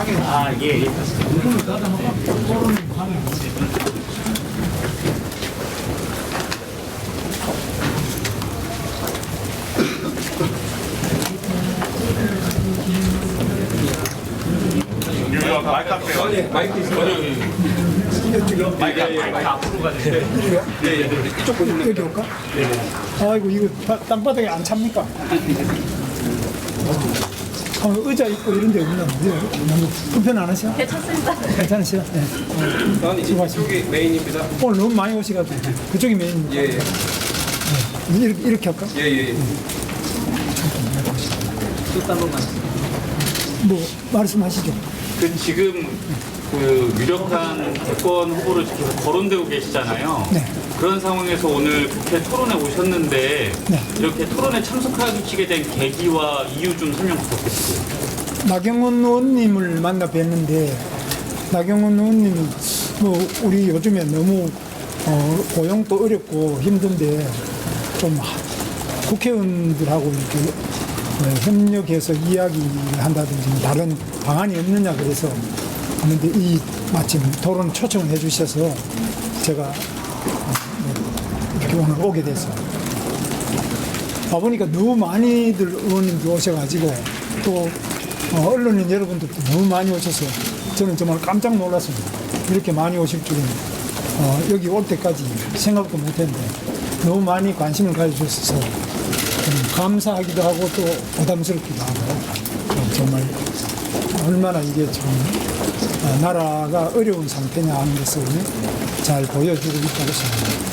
확인. 예. 마이크 앞에요. 마이크 있어요. 마이크 앞으로 가주세요. 여기 올까? 아이고 이거 땅바닥에 안 찹니까? 의자 있고 이런 데 없나? 너무 불편 안 하시나? 괜찮습니다. 괜찮으시나? 네. 저는 이쪽이 메인입니다. 오늘 너무 많이 오시가지고 그쪽이 메인. 예. 이렇게 할까? 예. 뭐 말씀하시죠. 지금 그 유력한 대권 후보를 계속 거론되고 계시잖아요. 네. 그런 상황에서 오늘 국회 토론에 오셨는데 네. 이렇게 토론에 참석하시게 된 계기와 이유 좀 설명 부탁드릴게요. 나경원 의원님을 만나 뵀는데 나경원 의원님이 뭐 우리 요즘에 너무 고용도 어렵고 힘든데 좀 국회의원들하고 이렇게 협력해서 이야기를 한다든지 다른 방안이 없느냐 그래서 하는데 이 마침 토론 초청을 해주셔서 제가 이렇게 오늘 오게 됐어요. 와보니까 너무 많이들 의원님들 오셔가지고 또 언론인 여러분들도 너무 많이 오셔서 저는 정말 깜짝 놀랐습니다. 이렇게 많이 오실 줄은 여기 올 때까지 생각도 못했는데 너무 많이 관심을 가져주셔서 감사하기도 하고 또 부담스럽기도 하고 정말 얼마나 이게 참 나라가 어려운 상태냐 하는 것을 잘 보여주고 있다고 생각합니다.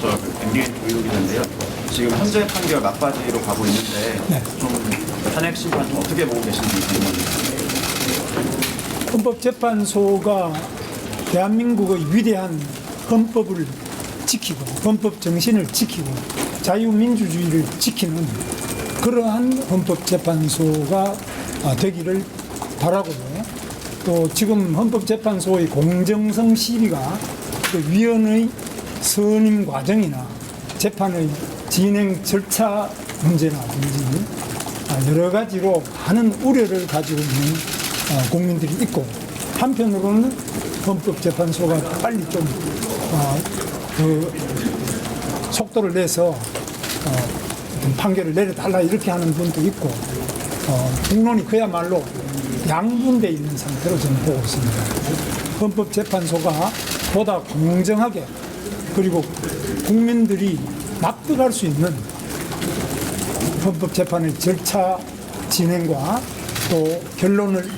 저 MBN 조희로 기자인데요. 지금 현재 판결 막바지로 가고 있는데 네. 좀 탄핵 심판 좀 어떻게 보고 계신지 궁금합니다. 헌법재판소가 대한민국의 위대한 헌법을 지키고 헌법 정신을 지키고 자유민주주의를 지키는 그러한 헌법재판소가 되기를 바라고요. 또 지금 헌법재판소의 공정성 시비가 그 위원의 선임 과정이나 재판의 진행 절차 문제라든지 여러 가지로 많은 우려를 가지고 있는 국민들이 있고 한편으로는 헌법재판소가 빨리 좀 그 속도를 내서 판결을 내려달라 이렇게 하는 분도 있고 국론이 그야말로 양분되어 있는 상태로 저는 보고 있습니다. 헌법재판소가 보다 공정하게 그리고 국민들이 납득할 수 있는 헌법재판의 절차 진행과 또 결론을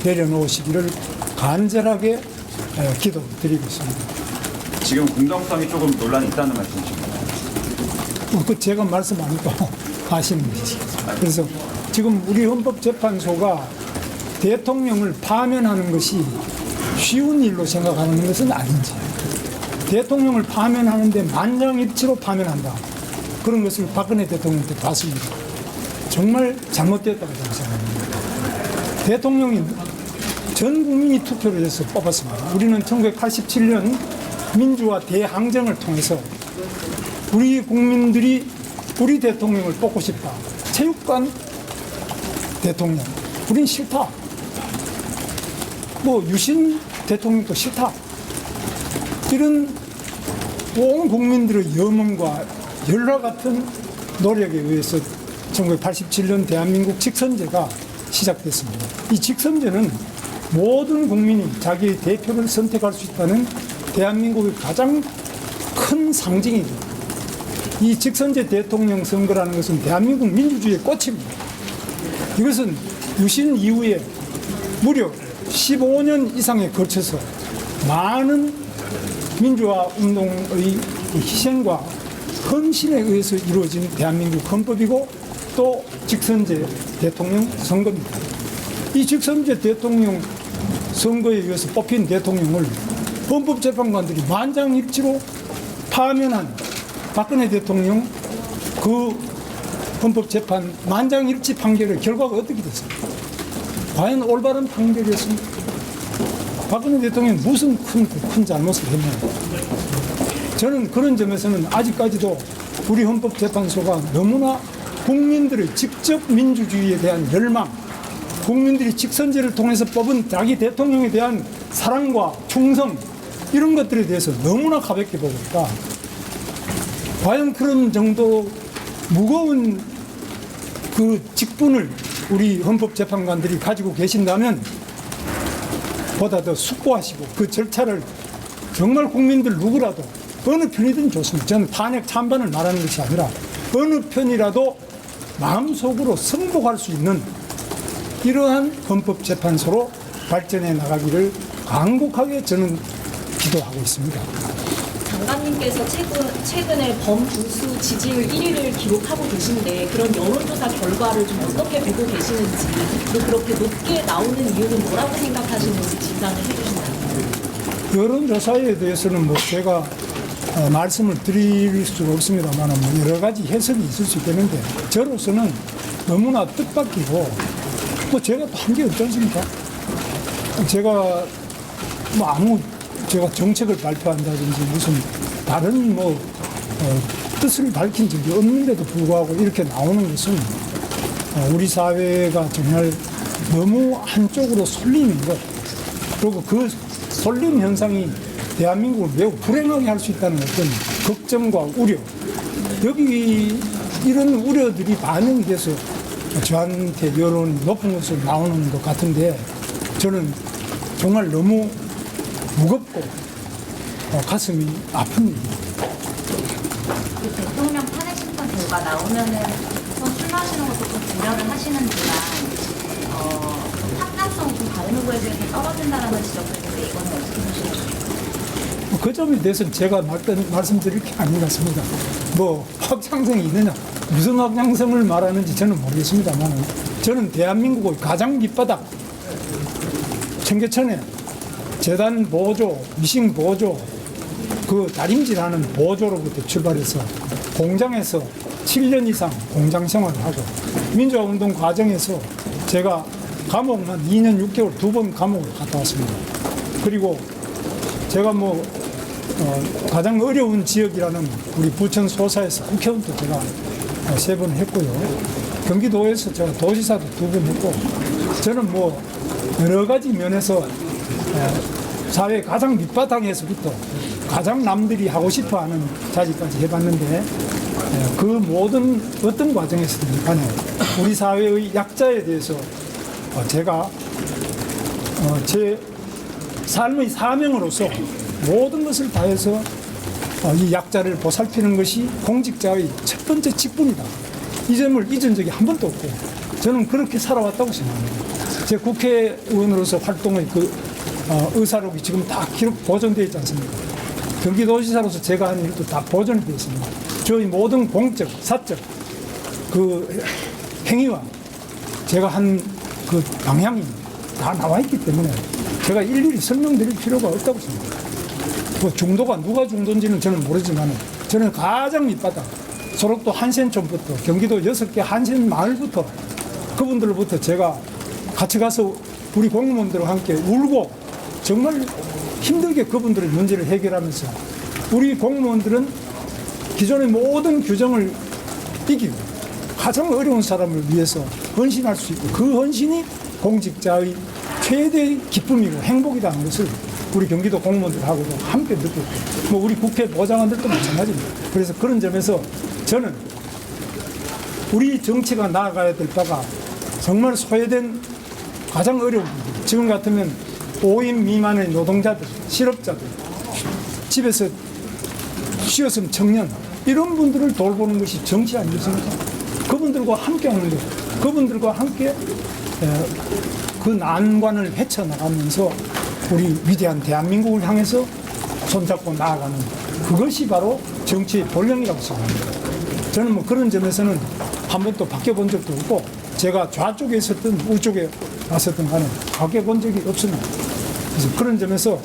내려놓으시기를 간절하게 기도드리고 있습니다. 지금 공정성이 조금 논란이 있다는 말씀이신가요? 그 제가 말씀 안 했고 아시는 거지. 그래서 지금 우리 헌법재판소가 대통령을 파면하는 것이 쉬운 일로 생각하는 것은 아닌지, 대통령을 파면하는데 만장일치로 파면한다, 그런 것을 박근혜 대통령 때 봤습니다. 정말 잘못됐다고 저는 생각합니다. 대통령이 전 국민이 투표를 해서 뽑았습니다. 우리는 1987년 민주화 대항쟁을 통해서 우리 국민들이 우리 대통령을 뽑고 싶다. 체육관 대통령, 우린 싫다. 뭐 유신 대통령도 싫다. 이런 온 국민들의 염원과 열화 같은 노력에 의해서 1987년 대한민국 직선제가 시작됐습니다. 이 직선제는 모든 국민이 자기의 대표를 선택할 수 있다는 대한민국의 가장 큰 상징이고, 이 직선제 대통령 선거라는 것은 대한민국 민주주의의 꽃입니다. 이것은 유신 이후에 무려 15년 이상에 걸쳐서 많은 민주화 운동의 희생과 헌신에 의해서 이루어진 대한민국 헌법이고 또 직선제 대통령 선거입니다. 이 직선제 대통령 선거에 의해서 뽑힌 대통령을 헌법재판관들이 만장일치로 파면한 박근혜 대통령 그 헌법재판 만장일치 판결의 결과가 어떻게 됐습니까? 과연 올바른 판결이었습니까? 박근혜 대통령이 무슨 큰 잘못을 했냐고. 저는 그런 점에서는 아직까지도 우리 헌법재판소가 너무나 국민들의 직접 민주주의에 대한 열망, 국민들이 직선제를 통해서 뽑은 자기 대통령에 대한 사랑과 충성 이런 것들에 대해서 너무나 가볍게 보고 있다. 과연 그런 정도 무거운 그 직분을 우리 헌법재판관들이 가지고 계신다면 보다 더 숙고하시고 그 절차를 정말 국민들 누구라도 어느 편이든 좋습니다. 저는 탄핵 찬반을 말하는 것이 아니라 어느 편이라도 마음속으로 승복할 수 있는 이러한 헌법재판소로 발전해 나가기를 강곡하게 저는 기도하고 있습니다. 장관님께서 최근에 범보수 지지율 1위를 기록하고 계신데 그런 여론조사 결과를 좀 어떻게 보고 계시는지 또 그렇게 높게 나오는 이유는 뭐라고 생각하시는지 진단을 해주신다면. 여론조사에 대해서는 뭐 제가 말씀을 드릴 수가 없습니다만 뭐 여러 가지 해석이 있을 수 있겠는데 저로서는 너무나 뜻밖이고 뭐 제가 또 한 게 없지 않습니까? 제가 뭐 제가 정책을 발표한다든지 무슨 다른 뜻을 밝힌 적이 없는데도 불구하고 이렇게 나오는 것은 우리 사회가 정말 너무 한쪽으로 쏠리는 것 그리고 그 쏠림 현상이 대한민국을 매우 불행하게 할 수 있다는 어떤 걱정과 우려 여기 이런 우려들이 반영이 돼서 저한테 여론이 높은 것으로 나오는 것 같은데 저는 정말 너무 무겁고 가슴이 아픕니다. 그 대통령 탄핵 심판 결과 나오면은 우선 출마하시는 것도 좀 고려를 하시는지만 확장성이 좀 다른 후보에 비해서 떨어진다라는 지적도 있는데 이건 어떻게 보시나요? 그 점에 대해서는 제가 말씀드릴 게 아닌 것 같습니다. 뭐 확장성이 있느냐 무슨 확장성을 말하는지 저는 모르겠습니다만 저는 대한민국의 가장 밑바닥 청계천에 재단 보조, 미싱 보조, 그 다림질하는 보조로부터 출발해서 공장에서 7년 이상 공장 생활을 하고 민주화운동 과정에서 제가 감옥만 2년 6개월 2번 감옥을 갔다 왔습니다. 그리고 제가 가장 어려운 지역이라는 우리 부천 소사에서 국회의원도 제가 3번 했고요. 경기도에서 제가 도지사도 2번 했고 저는 여러 가지 면에서 사회 가장 밑바닥에서부터 가장 남들이 하고 싶어하는 자리까지 해봤는데 그 모든 어떤 과정에서든 간에 우리 사회의 약자에 대해서 제가 제 삶의 사명으로서 모든 것을 다해서 이 약자를 보살피는 것이 공직자의 첫 번째 직분이다. 이 점을 잊은 적이 한 번도 없고 저는 그렇게 살아왔다고 생각합니다. 제 국회의원으로서 활동의 의사록이 지금 다 기록 보존되어 있지 않습니까? 경기도지사로서 제가 한 일도 다 보존이 되어 있습니다. 저희 모든 공적, 사적 그 행위와 제가 한 그 방향이 다 나와 있기 때문에 제가 일일이 설명드릴 필요가 없다고 생각합니다. 중도가 누가 중도인지는 저는 모르지만 저는 가장 밑바닥 소록도 한센촌부터 경기도 6개 한센 마을부터 그분들로부터 제가 같이 가서 우리 공무원들과 함께 울고 정말 힘들게 그분들의 문제를 해결하면서 우리 공무원들은 기존의 모든 규정을 이기고 가장 어려운 사람을 위해서 헌신할 수 있고 그 헌신이 공직자의 최대의 기쁨이고 행복이라는 것을 우리 경기도 공무원들하고도 함께 느끼고 우리 국회 보좌관들도 마찬가지입니다. 그래서 그런 점에서 저는 우리 정치가 나아가야 될 바가 정말 소외된 가장 어려운 부분 지금 같으면 5인 미만의 노동자들, 실업자들 집에서 쉬었으면 청년 이런 분들을 돌보는 것이 정치 아니겠습니까? 그분들과 함께 하는 것 그분들과 함께 그 난관을 헤쳐나가면서 우리 위대한 대한민국을 향해서 손잡고 나아가는 그것이 바로 정치의 본령이라고 생각합니다. 저는 그런 점에서는 한 번도 바뀌어본 적도 없고 제가 좌쪽에 있었든 우쪽에 왔었든 간에 바뀌어본 적이 없습니다. 그래서 그런 점에서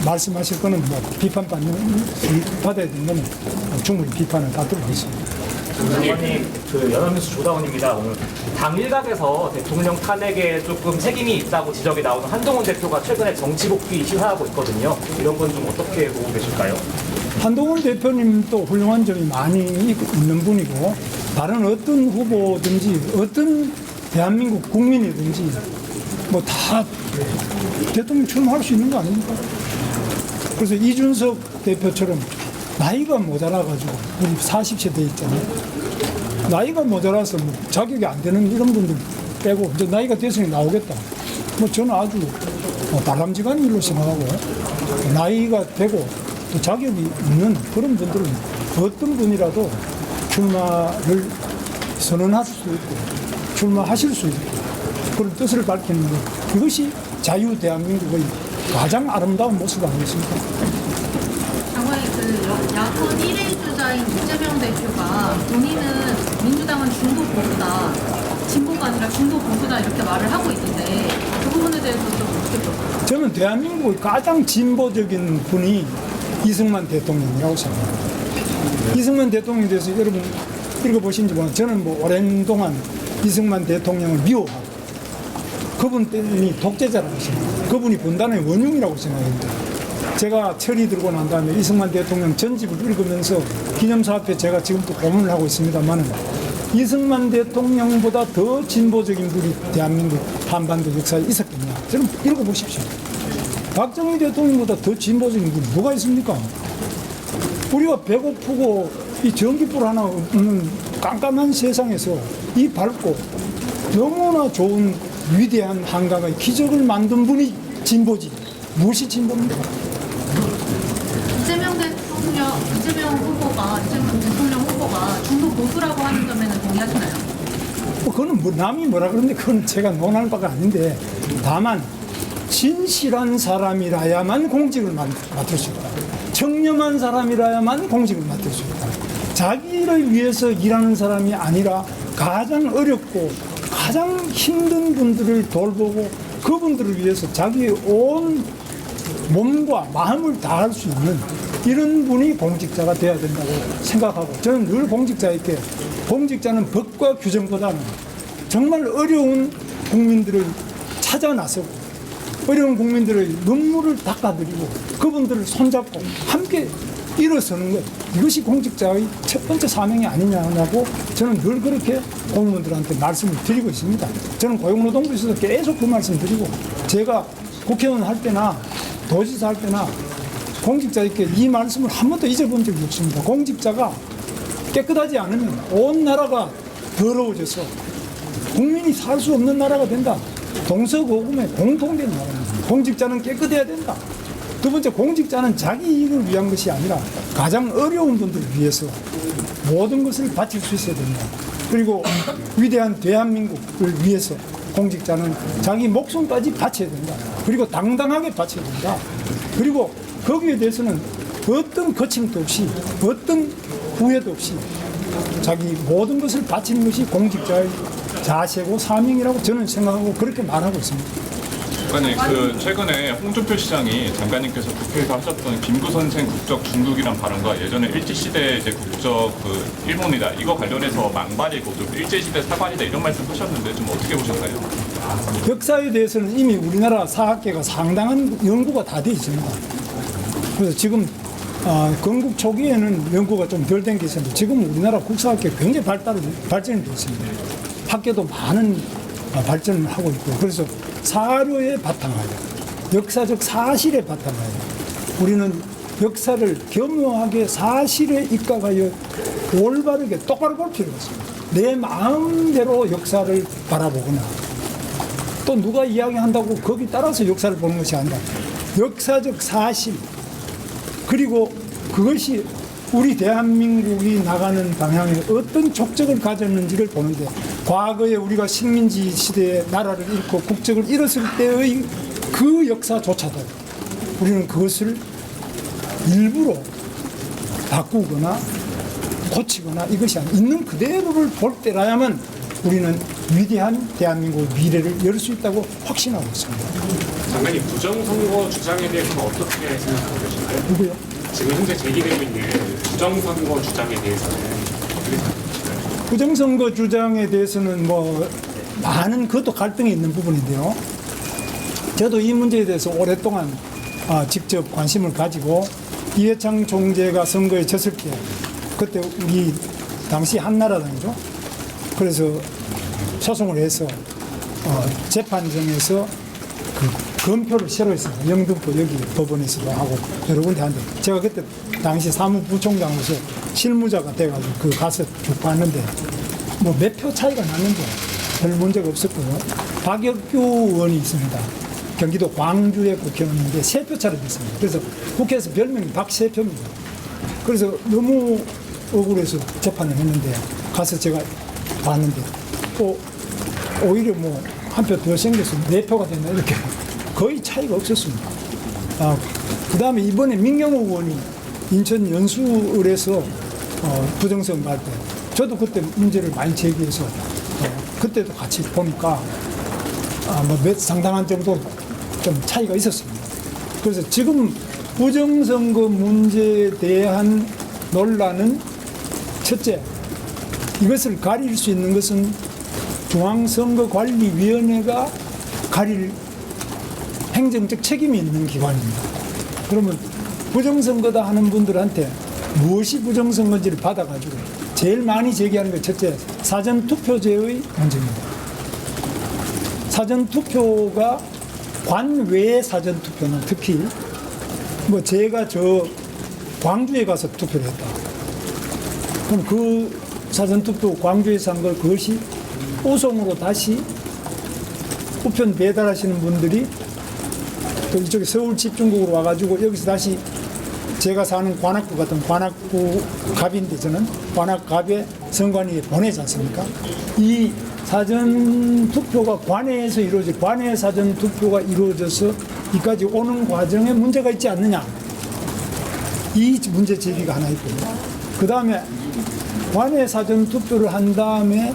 말씀하실 거는 비판받아야 되는 거는 충분히 비판을 받도록 하겠습니다. 장관님, 연합뉴스 조다원입니다. 오늘 당 일각에서 대통령 탄핵에 조금 책임이 있다고 지적이 나오는 한동훈 대표가 최근에 정치 복귀 시사하고 있거든요. 이런 건 좀 어떻게 보고 계실까요? 한동훈 대표님도 훌륭한 점이 많이 있는 분이고 다른 어떤 후보든지 어떤 대한민국 국민이든지 뭐 다 대통령 출마할 수 있는 거 아닙니까? 그래서 이준석 대표처럼 나이가 모자라가지고 우리 40세 돼 있잖아요. 나이가 모자라서 뭐 자격이 안 되는 이런 분들 빼고 이제 나이가 됐으니 나오겠다. 뭐 저는 아주 바람직한 일로 생각하고 나이가 되고 또 자격이 있는 그런 분들은 어떤 분이라도 출마를 선언할 수 있고 출마하실 수 있고 그런 뜻을 밝히는 것 이것이 자유 대한민국의 가장 아름다운 모습 아니겠습니까? 장관님, 야권 1위 주자인 이재명 대표가 본인은 민주당은 중도 보수다, 진보가 아니라 중도 보수다 이렇게 말을 하고 있는데 그 부분에 대해서 좀 어떻게 보세요? 저는 대한민국의 가장 진보적인 분이 이승만 대통령이라고 생각합니다. 이승만 대통령에 대해서 여러분 읽어보신지 모르겠는데 저는 뭐 오랜 동안 이승만 대통령을 미워하고 그분 때문에 독재자라고 생각합니다. 그분이 분단의 원흉이라고 생각합니다. 제가 철이 들고 난 다음에 이승만 대통령 전집을 읽으면서 기념사 앞에 제가 지금도 고문을 하고 있습니다만 이승만 대통령보다 더 진보적인 분이 대한민국 한반도 역사에 있었겠냐. 저는 읽어보십시오. 박정희 대통령보다 더 진보적인 분이 뭐가 있습니까? 우리가 배고프고 이 전기불 하나 없는 깜깜한 세상에서 이 밝고 너무나 좋은 위대한 한강의 기적을 만든 분이 진보지. 무엇이 진보입니까? 이재명 대통령 후보가 중도 보수라고 하는 점에는 동의하시나요? 그거는 뭐 남이 뭐라 그러는데 그건 제가 논할 바가 아닌데 다만 진실한 사람이라야만 공직을 맡을 수 있다. 청렴한 사람이라야만 공직을 맡을 수 있다. 자기를 위해서 일하는 사람이 아니라 가장 어렵고 가장 힘든 분들을 돌보고 그분들을 위해서 자기의 온 몸과 마음을 다할 수 있는 이런 분이 공직자가 돼야 된다고 생각하고 저는 늘 공직자에게 공직자는 법과 규정보다는 정말 어려운 국민들을 찾아 나서고 어려운 국민들의 눈물을 닦아드리고 그분들을 손잡고 함께 일어서는 것 이것이 공직자의 첫 번째 사명이 아니냐고 저는 늘 그렇게 공무원들한테 말씀을 드리고 있습니다. 저는 고용노동부에서도 계속 그 말씀 드리고 제가 국회의원 할 때나 도지사 할 때나 공직자에게 이 말씀을 한 번도 잊어본 적이 없습니다. 공직자가 깨끗하지 않으면 온 나라가 더러워져서 국민이 살 수 없는 나라가 된다. 동서고금의 공통된 나라입니다. 공직자는 깨끗해야 된다. 두 번째, 공직자는 자기 이익을 위한 것이 아니라 가장 어려운 분들을 위해서 모든 것을 바칠 수 있어야 된다. 그리고 위대한 대한민국을 위해서 공직자는 자기 목숨까지 바쳐야 된다. 그리고 당당하게 바쳐야 된다. 그리고 거기에 대해서는 어떤 거침도 없이 어떤 후회도 없이 자기 모든 것을 바치는 것이 공직자의 자세고 사명이라고 저는 생각하고 그렇게 말하고 있습니다. 장관님, 최근에 홍준표 시장이 장관님께서 국회에서 하셨던 김구 선생 국적 중국이란 발언과 예전에 일제시대 이제 국적 일본이다 이거 관련해서 망발이고 좀 일제시대 사관이다 이런 말씀 하셨는데 좀 어떻게 보셨나요? 역사에 대해서는 이미 우리나라 사학계가 상당한 연구가 다 되어 있습니다. 그래서 지금 건국 초기에는 연구가 좀 덜 된 게 있었는데 지금 우리나라 국사학계 굉장히 발전이 되어 있습니다. 학계도 많은 발전을 하고 있고 그래서 사료에 바탕하여 역사적 사실에 바탕하여 우리는 역사를 겸허하게 사실에 입각하여 올바르게 똑바로 볼 필요가 있습니다. 내 마음대로 역사를 바라보거나 또 누가 이야기한다고 거기 따라서 역사를 보는 것이 아니라 역사적 사실 그리고 그것이 우리 대한민국이 나가는 방향에 어떤 족적을 가졌는지를 보는데 과거에 우리가 식민지 시대에 나라를 잃고 국적을 잃었을 때의 그 역사조차도 우리는 그것을 일부러 바꾸거나 고치거나 이것이 아니라 있는 그대로를 볼 때라야만 우리는 위대한 대한민국의 미래를 열 수 있다고 확신하고 있습니다. 장관님, 부정선거 주장에 대해서는 어떻게 생각하고 계시나요? 누구요? 지금 현재 제기되고 있는 부정선거 주장에 대해서는 어떻게 생각하시나요? 부정선거 주장에 대해서는 뭐 많은 그것도 갈등이 있는 부분인데요. 저도 이 문제에 대해서 오랫동안 직접 관심을 가지고 이해창 총재가 선거에 졌을 때 그때 우리 당시 한나라당이죠. 그래서 소송을 해서 재판정에서 그 검표를 새로 했습니다. 영등포 여기 법원에서도 하고 여러 군데 하는데 제가 그때 당시 사무부총장으로서 실무자가 돼가지고 그 가서 쭉 봤는데 뭐 몇 표 차이가 났는데 별 문제가 없었고요. 박혁규 의원이 있습니다. 경기도 광주의 국회의원인데 3표 차로 됐습니다. 그래서 국회에서 별명이 박세표입니다. 그래서 너무 억울해서 재판을 했는데 가서 제가 봤는데 또 오히려 뭐 한 표 더 생겨서 4표가 됐나 이렇게 거의 차이가 없었습니다. 그 다음에 이번에 민경욱 의원이 인천 연수을에서 부정선거 할 때 저도 그때 문제를 많이 제기해서 그때도 같이 보니까 뭐 상당한 정도 좀 차이가 있었습니다. 그래서 지금 부정선거 문제에 대한 논란은 첫째, 이것을 가릴 수 있는 것은 중앙선거관리위원회가 가릴 행정적 책임이 있는 기관입니다. 그러면 부정선거다 하는 분들한테 무엇이 부정선거인지를 받아가지고 제일 많이 제기하는 게 첫째, 사전투표제의 문제입니다. 사전투표가 관외 사전투표는 특히 뭐 제가 저 광주에 가서 투표를 했다. 그럼 그 사전투표 광주에서 한 걸 그것이 우송으로 다시 우편 배달하시는 분들이 또 이쪽에 서울 집중국으로 와가지고 여기서 다시 제가 사는 관악구 같은 관악구 갑인데 저는 관악갑에 선관위에 보내지 않습니까? 이 사전투표가 관내에서 이루어져 관내 사전투표가 이루어져서 이까지 오는 과정에 문제가 있지 않느냐, 이 문제 제기가 하나 있고요. 그 다음에 관내 사전투표를 한 다음에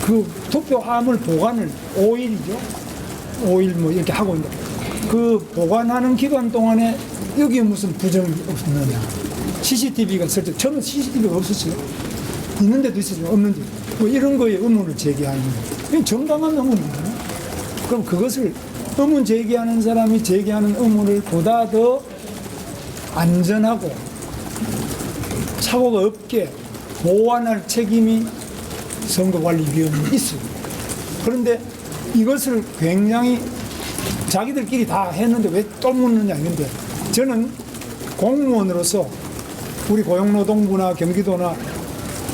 그 투표함을 보관을 5일이죠. 5일 뭐 이렇게 하고 있는데 그 보관하는 기간 동안에 여기에 무슨 부정이 없느냐. CCTV가 설정, 저는 CCTV가 없었어요. 있는데도 있었지만 없는데 뭐 이런 거에 의문을 제기하는 거예요. 이건 정당한 의문이거든요. 그럼 그것을 의문 제기하는 사람이 제기하는 의문을 보다 더 안전하고 사고가 없게 보완할 책임이 선거관리위원회에 있어요. 그런데 이것을 굉장히 자기들끼리 다 했는데 왜 또 묻느냐 이건데, 저는 공무원으로서 우리 고용노동부나 경기도나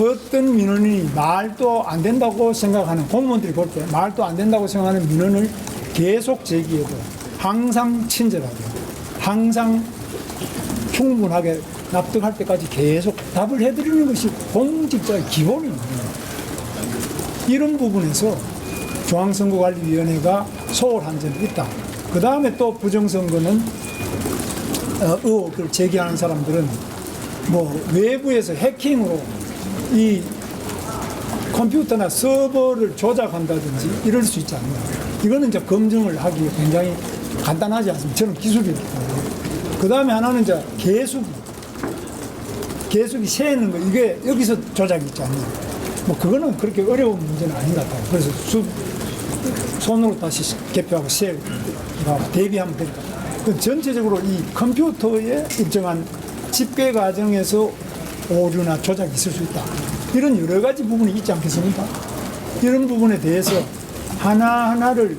어떤 민원이 말도 안 된다고 생각하는 공무원들이 볼 때 말도 안 된다고 생각하는 민원을 계속 제기해도 항상 친절하게, 항상 충분하게 납득할 때까지 계속 답을 해드리는 것이 공직자의 기본입니다. 이런 부분에서 중앙선거관리위원회가 소홀한 점이 있다. 그 다음에 또 부정선거는 의혹을 제기하는 사람들은 뭐 외부에서 해킹으로 이 컴퓨터나 서버를 조작한다든지 이럴 수 있지 않나. 이거는 이제 검증을 하기 굉장히 간단하지 않습니다. 저는 기술이 있기 때문에. 그 다음에 하나는 이제 계속이 세는 거, 이게 여기서 조작이 있지 않냐. 뭐 그거는 그렇게 어려운 문제는 아닌 것 같아요. 그래서 손으로 다시 개표하고 세고 대비하면 됩니다. 전체적으로 이 컴퓨터에 일정한 집계 과정에서 오류나 조작이 있을 수 있다. 이런 여러 가지 부분이 있지 않겠습니까? 이런 부분에 대해서 하나하나를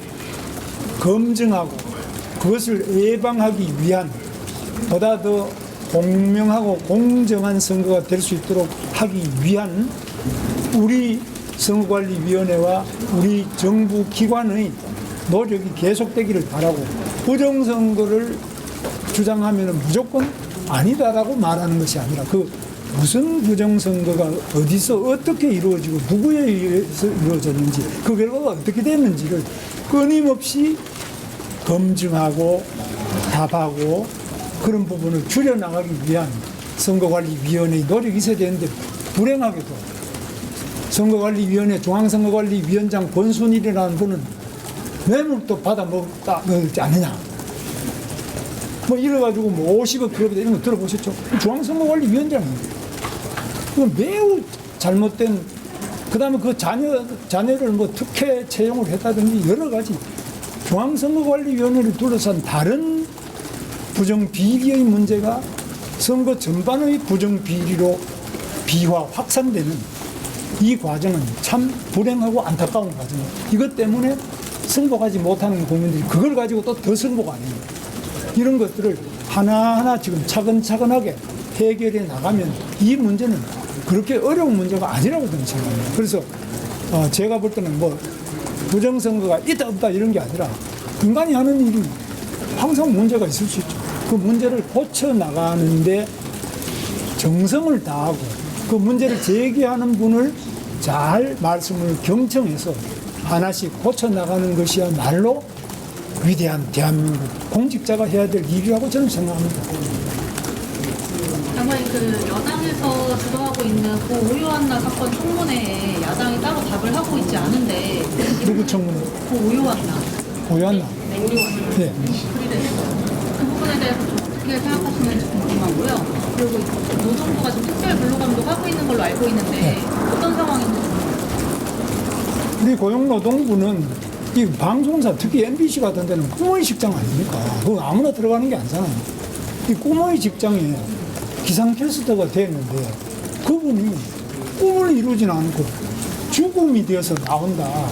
검증하고 그것을 예방하기 위한 보다 더 공명하고 공정한 선거가 될 수 있도록 하기 위한 우리 선거관리위원회와 우리 정부 기관의 노력이 계속되기를 바라고, 부정선거를 주장하면 무조건 아니다라고 말하는 것이 아니라 그 무슨 부정선거가 어디서 어떻게 이루어지고 누구에 의해서 이루어졌는지 그 결과가 어떻게 됐는지를 끊임없이 검증하고 답하고 그런 부분을 줄여나가기 위한 선거관리위원회의 노력이 있어야 되는데, 불행하게도 선거관리위원회 중앙선거관리위원장 권순일이라는 분은 뇌물도 받아먹지 않느냐, 뭐 이래가지고 뭐 50억 기업이다 이런 거 들어보셨죠? 중앙선거관리위원장입니다. 그건 매우 잘못된, 그 다음에 그 자녀를 뭐 특혜 채용을 했다든지 여러 가지 중앙선거관리위원회를 둘러싼 다른 부정비리의 문제가 선거 전반의 부정비리로 비화 확산되는 이 과정은 참 불행하고 안타까운 과정이에요. 이것 때문에 승복하지 못하는 국민들이 그걸 가지고 또 더 승복 안 해요. 이런 것들을 하나하나 지금 차근차근하게 해결해 나가면 이 문제는 그렇게 어려운 문제가 아니라고 저는 생각합니다. 그래서 제가 볼 때는 뭐 부정선거가 있다 없다 이런 게 아니라 인간이 하는 일이 항상 문제가 있을 수 있죠. 그 문제를 고쳐 나가는데 정성을 다하고 그 문제를 제기하는 분을 잘 말씀을 경청해서 하나씩 고쳐 나가는 것이야말로 위대한 대한민국 공직자가 해야 될 일이라고 저는 생각합니다. 장관님, 그 여당에서 주도하고 있는 고 오요한나 사건 청문회에 야당이 따로 답을 하고 있지 않은데 누구 청문회? 고 오요한나 오였나? 맹리원 네. 그 부분에 대해서 좀 어떻게 생각하시는지 궁금하고요. 그리고 노동부가 좀 특별 근로감독 하고 있는 걸로 알고 있는데 어떤 상황인지 우리 고용노동부는 이 방송사 특히 MBC 같은 데는 꾸머이 직장 아닙니까? 그거 아무나 들어가는 게 아니잖아요. 이 꾸머이 직장에 기상캐스터가 됐는데 그분이 꿈을 이루진 않고 죽음이 되어서 나온다.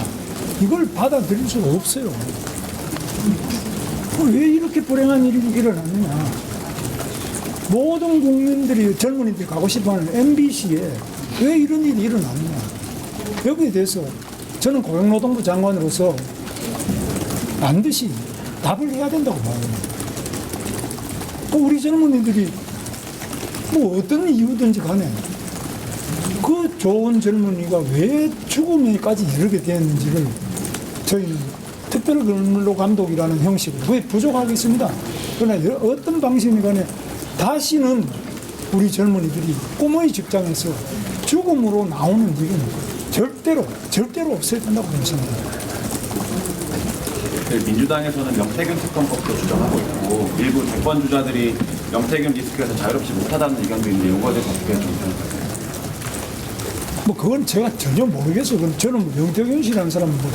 이걸 받아들일 수가 없어요. 왜 이렇게 불행한 일이 일어났느냐. 모든 국민들이 젊은이들이 가고 싶어하는 MBC에 왜 이런 일이 일어났느냐. 여기에 대해서 저는 고용노동부 장관으로서 반드시 답을 해야 된다고 봐요. 우리 젊은이들이 뭐 어떤 이유든지 간에 그 좋은 젊은이가 왜 죽음에까지 이르게 되었는지를 저희는 특별근로감독이라는 형식으로 왜 부족하겠습니다. 그러나 어떤 방식이 간에 다시는 우리 젊은이들이 꿈의 직장에서 죽음으로 나오는 일은 절대로 없어야 된다고 생각합니다. 민주당에서는 명태균 특검법도 주장하고 있고 일부 대권 주자들이 명태균 리스크에서 자유롭지 못하다는 의견도 있는데 이거에 대해서 어떻게 좀 생각하세요? 뭐 그건 제가 전혀 모르겠어요. 저는 명태균 씨라는 사람은 뭐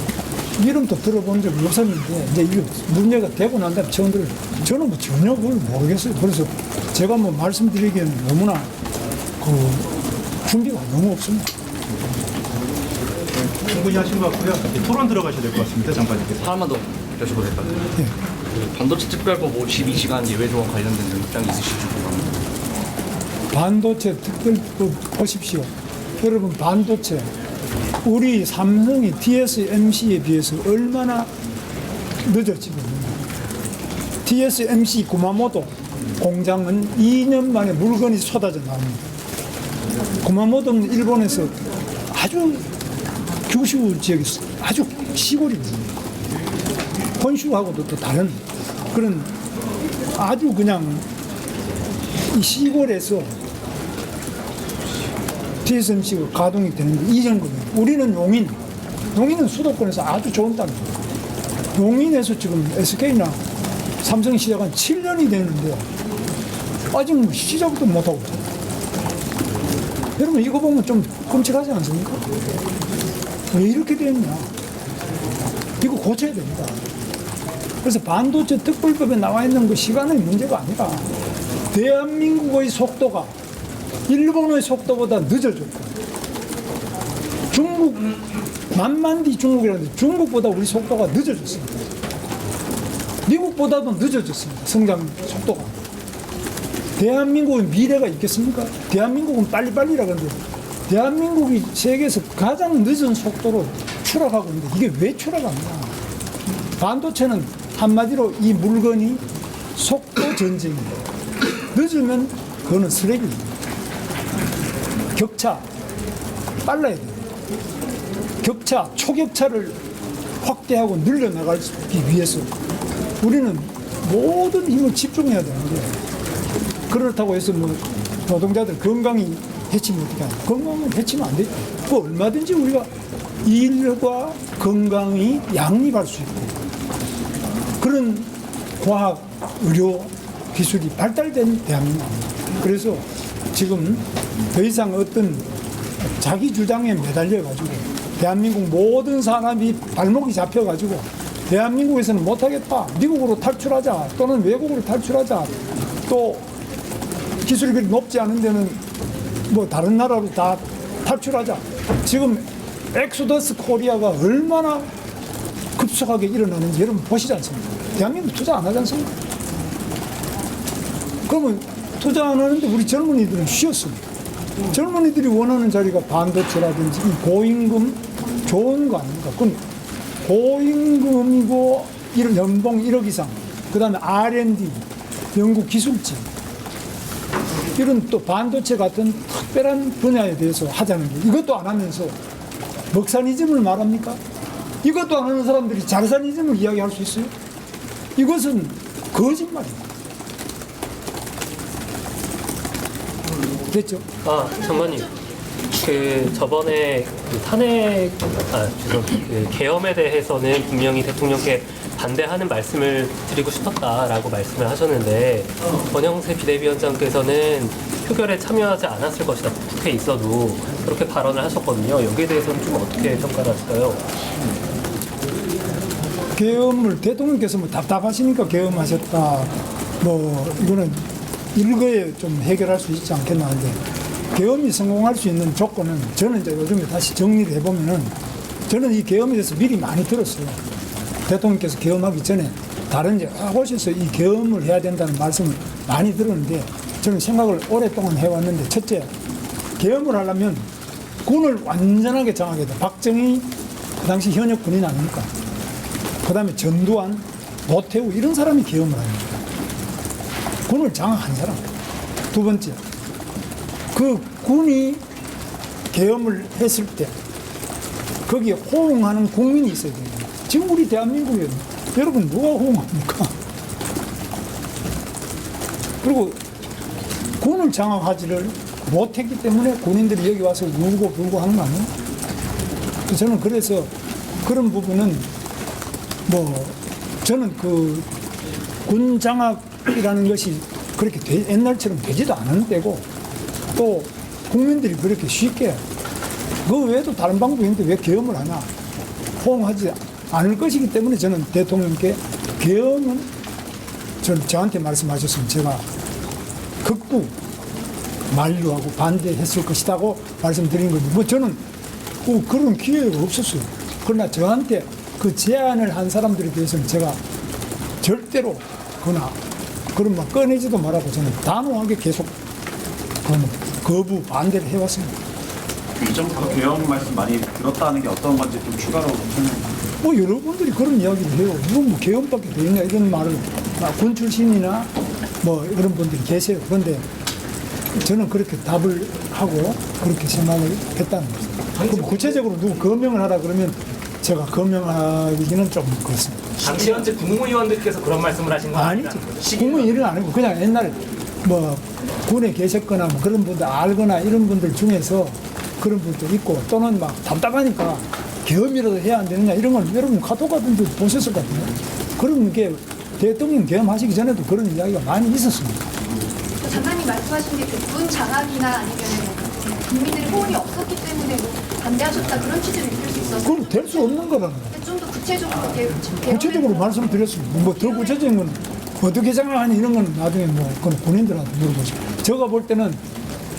이름도 들어본 적이 없었는데 이제 이게 문제가 되고 난 다음에 처음 들어요. 저는 뭐 전혀 그걸 모르겠어요. 그래서 제가 뭐 말씀드리기에는 너무나 준비가 너무 없습니다. 충분히 하신 것 같고요. 토론 들어가셔야 될 것 같습니다, 장관님께서. 하나만 더 여쭤봐도 될까요? 네. 그 반도체 특별법 52시간 예외조항 관련된 입장이 있으실지 궁금합니다. 반도체 특별법 보십시오. 여러분 반도체 우리 삼성이 TSMC에 비해서 얼마나 늦어지고 있는가. TSMC 구마모토 공장은 2년 만에 물건이 쏟아져 나옵니다. 구마모토는 일본에서 아주 규슈 지역이 아주 시골입니다. 혼슈하고도 또 다른 그런 아주 그냥 이 시골에서 TSMC가 가동이 되는데 이 정도면 우리는 용인은 수도권에서 아주 좋은 땅입니다. 용인에서 지금 SK나 삼성이 시작한 7년이 됐는데 아직 뭐 시작도 못하고 있어요. 여러분 이거 보면 좀 끔찍하지 않습니까? 왜 이렇게 됐냐. 이거 고쳐야 됩니다. 그래서 반도체 특별법에 나와 있는 그 시간의 문제가 아니라 대한민국의 속도가 일본의 속도보다 늦어졌고 중국 만만디 중국이라는데 중국보다 우리 속도가 늦어졌습니다. 미국보다도 늦어졌습니다. 성장 속도가. 대한민국의 미래가 있겠습니까? 대한민국은 빨리빨리라 그러는데 대한민국이 세계에서 가장 늦은 속도로 추락하고 있는데 이게 왜 추락합니까? 반도체는 한마디로 이 물건이 속도 전쟁입니다. 늦으면 그거는 쓰레기입니다. 격차 빨라야 돼요. 격차, 초격차를 확대하고 늘려나가기 위해서 우리는 모든 힘을 집중해야 되는데 그렇다고 해서 뭐 노동자들 건강이 해치면 어떻게 하냐. 건강은 해치면 안 되죠. 그 얼마든지 우리가 일과 건강이 양립할 수 있고 그런 과학, 의료 기술이 발달된 대한민국입니다. 그래서 지금 더 이상 어떤 자기 주장에 매달려가지고 대한민국 모든 산업이 발목이 잡혀가지고 대한민국에서는 못하겠다. 미국으로 탈출하자. 또는 외국으로 탈출하자. 또 기술이 그리 높지 않은 데는 뭐 다른 나라로 다 탈출하자. 지금 엑소더스 코리아가 얼마나 급속하게 일어나는지 여러분 보시지 않습니까? 대한민국 투자 안 하지 않습니까? 그러면 투자 안 하는데 우리 젊은이들은 쉬었습니다. 젊은이들이 원하는 자리가 반도체라든지 이 고임금 좋은 거 아닙니까? 그럼 고임금이고 연봉 1억 이상, 그 다음에 R&D, 연구 기술직, 이런 또 반도체 같은 특별한 분야에 대해서 하자는 게 이것도 안 하면서 먹사니즘을 말합니까? 이것도 안 하는 사람들이 자르사니즘을 이야기할 수 있어요? 이것은 거짓말입니다. 됐죠? 장관님, 저번에 탄핵, 계엄에 대해서는 분명히 대통령께 반대하는 말씀을 드리고 싶었다라고 말씀을 하셨는데, 권영세 비대위원장께서는 표결에 참여하지 않았을 것이다. 국회에 있어도 그렇게 발언을 하셨거든요. 여기에 대해서는 좀 어떻게 평가를 하실까요? 계엄을 대통령께서 뭐 답답하시니까 계엄하셨다. 뭐 이거는 일거에 좀 해결할 수 있지 않겠나 하는데, 계엄이 성공할 수 있는 조건은 저는 이제 요즘에 다시 정리를 해보면은 저는 이 계엄에 대해서 미리 많이 들었어요. 대통령께서 계엄하기 전에 다른 곳에서 이 계엄을 해야 된다는 말씀을 많이 들었는데 저는 생각을 오랫동안 해왔는데, 첫째, 계엄을 하려면 군을 완전하게 장악해야 돼. 박정희 그 당시 현역 군인 아닙니까? 그 다음에 전두환, 노태우 이런 사람이 계엄을 합니다. 군을 장악한 사람. 두 번째, 그 군이 계엄을 했을 때 거기에 호응하는 국민이 있어야 됩니다. 지금 우리 대한민국에 여러분 누가 호응합니까? 그리고 군을 장악하지를 못했기 때문에 군인들이 여기 와서 울고 불고 하는 거 아니에요? 저는 그래서 그런 부분은 뭐 저는 그 군 장악이라는 것이 그렇게 옛날처럼 되지도 않은 때고, 또 국민들이 그렇게 쉽게 그 외에도 다른 방법이 있는데 왜 계엄을 하나 호응하지 않을 것이기 때문에 저는 대통령께 계엄은 저한테 말씀하셨으면 제가 극구 만류하고 반대했을 것이라고 말씀드린 건데, 뭐 저는 그런 기회가 없었어요. 그러나 저한테 그 제안을 한 사람들에 대해서는 제가 절대로 그런 말 꺼내지도 말라고 저는 단호하게 계속 거부 반대를 해왔습니다. 이전부터 계엄 말씀 많이 들었다는 게 어떤 건지 좀 추가로 설명해. 뭐 여러분들이 그런 이야기를 해요. 이건 뭐 계엄밖에 돼 있냐 이런 말을 군 출신이나 뭐 이런 분들이 계세요. 그런데 저는 그렇게 답을 하고 그렇게 생각을 했다는 거죠. 그럼 구체적으로 누구 거명을 하라 그러면 제가 거명하기는 좀 그렇습니다. 당시 현재 국무위원들께서 그런 말씀을 하신 거 아니죠. 국무위원은 아니고 그냥 옛날 뭐 군에 계셨거나 뭐 그런 분들 알거나 이런 분들 중에서 그런 분도 있고, 또는 막 답답하니까 계엄이라도 해야 안 되느냐 이런 건 여러분 카톡 같은 데 보셨을 것 같아요. 그런 게 대통령 계엄하시기 전에도 그런 이야기가 많이 있었습니다. 장관님 말씀하신 게 군 장악이나 아니면 국민들의 호응이 없었기 때문에 반대하셨다 그런 취지로 읽을 수 있어서 그럼 될 수 없는 거라는 거예요. 좀 더 구체적으로 구체적으로 말씀드렸습니다. 뭐 더 구체적인 건 어떻게 생각하니 이런 건 나중에 뭐 그건 본인들한테 물어보시고, 제가 볼 때는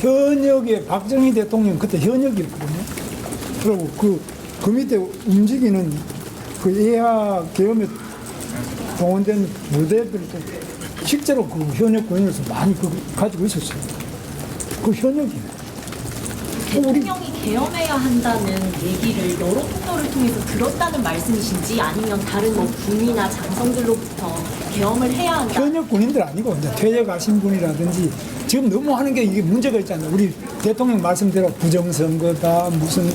현역의 박정희 대통령 그때 현역이었거든요. 그리고 그 밑에 움직이는 그 예하 계엄에 동원된 부대들도 실제로 그 현역 군인으로서 많이 가지고 있었어요. 그 현역이에요. 대통령이 계엄해야 한다는 얘기를 여러 통로를 통해서 들었다는 말씀이신지, 아니면 다른 뭐 군이나 장성들로부터 계엄을 해야 한다. 현역 군인들 아니고 이제 퇴역하신 분이라든지 지금 너무 하는 게 이게 문제가 있잖아요. 우리 대통령 말씀대로 부정선거다 무슨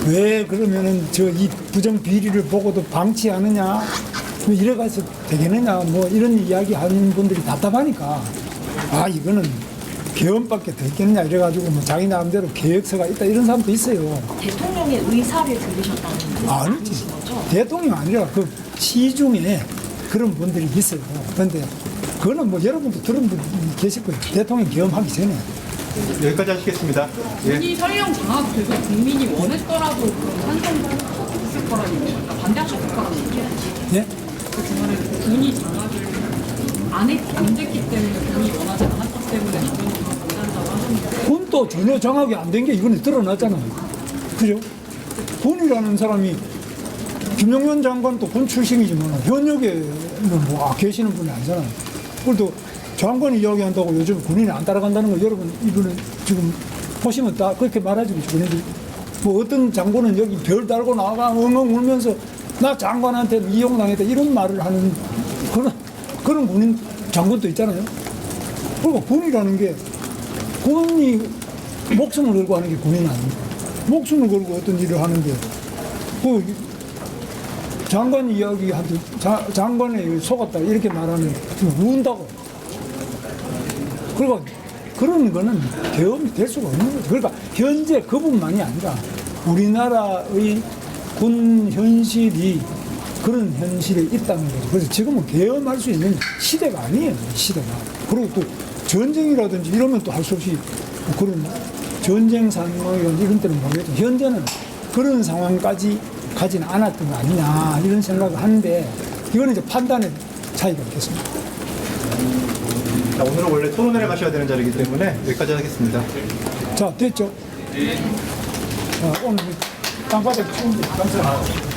왜 그러면은 이 부정 비리를 보고도 방치하느냐 뭐 이래가서 되겠느냐 뭐 이런 이야기 하는 분들이 답답하니까 이거는 계엄밖에 더 있겠느냐 이래가지고 뭐 자기 나름대로 계획서가 있다 이런 사람도 있어요. 대통령의 의사를 들으셨다는 아니지. 대통령 아니라 그 시중에 그런 분들이 있어요. 그런데 그거는 뭐 여러분도 들은 분이 계실 거예요. 대통령 계엄하기 전에. 여기까지 하시겠습니다. 군이 설령 장악돼도 국민이 원했더라도 찬성도 있을 거라는 얘기입니다. 반대하셨을 거라는 얘기예요. 예? 그 주말에 군이 장악을 안 됐기 때문에 군이 원하지 않았기 때문에 군이 반대한다고 하셨는데 군도 전혀 장악이 안 된 게 이번에 드러났잖아요. 그죠? 군이라는 사람이 김용현 장관도 군 출신이지만 현역에는 뭐 계시는 분이 아니잖아요. 그래도 장관이 이야기한다고 요즘 군인이 안 따라간다는 거 여러분 이분은 지금 보시면 다 그렇게 말하죠. 뭐 어떤 장군은 여기 별 달고 나가 엉엉 울면서 나 장관한테 이용당했다 이런 말을 하는 그런 군인 장군도 있잖아요. 그리고 군이라는 게 군이 목숨을 걸고 하는 게 군인 아닙니까? 목숨을 걸고 어떤 일을 하는데 그 장관 이야기한테 장관에 속았다 이렇게 말하면 운다고. 그리고 그런 거는 계엄이 될 수가 없는 거죠. 그러니까 현재 그뿐만이 아니라 우리나라의 군 현실이 그런 현실에 있다는 거죠. 그래서 지금은 계엄할 수 있는 시대가 아니에요. 시대가. 그리고 또 전쟁이라든지 이러면 또 할 수 없이 그런 전쟁 상황이라든지 이런 때는 모르겠죠. 현재는 그런 상황까지 가진 않았던 거 아니냐 이런 생각을 하는데 이거는 이제 판단의 차이가 있겠습니다. 자, 오늘은 원래 토론회를 가셔야 되는 자리이기 때문에 여기까지 하겠습니다. 자, 됐죠? 자, 오늘 땅바닥 추운데 감사합니다.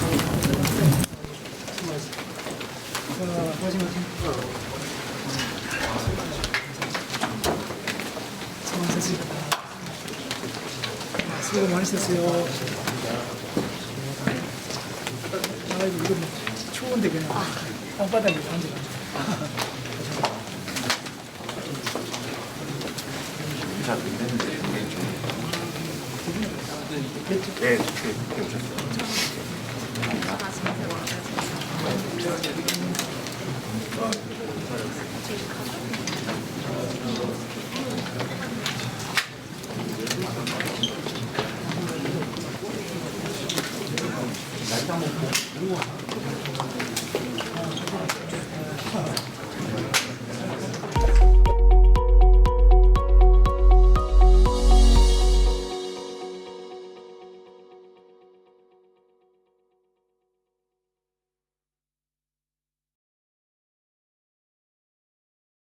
수고 많으셨어요. 아이고, 이거 추운데 그냥 땅바닥에 앉아가지고. 네, 그렇게 오셨어요.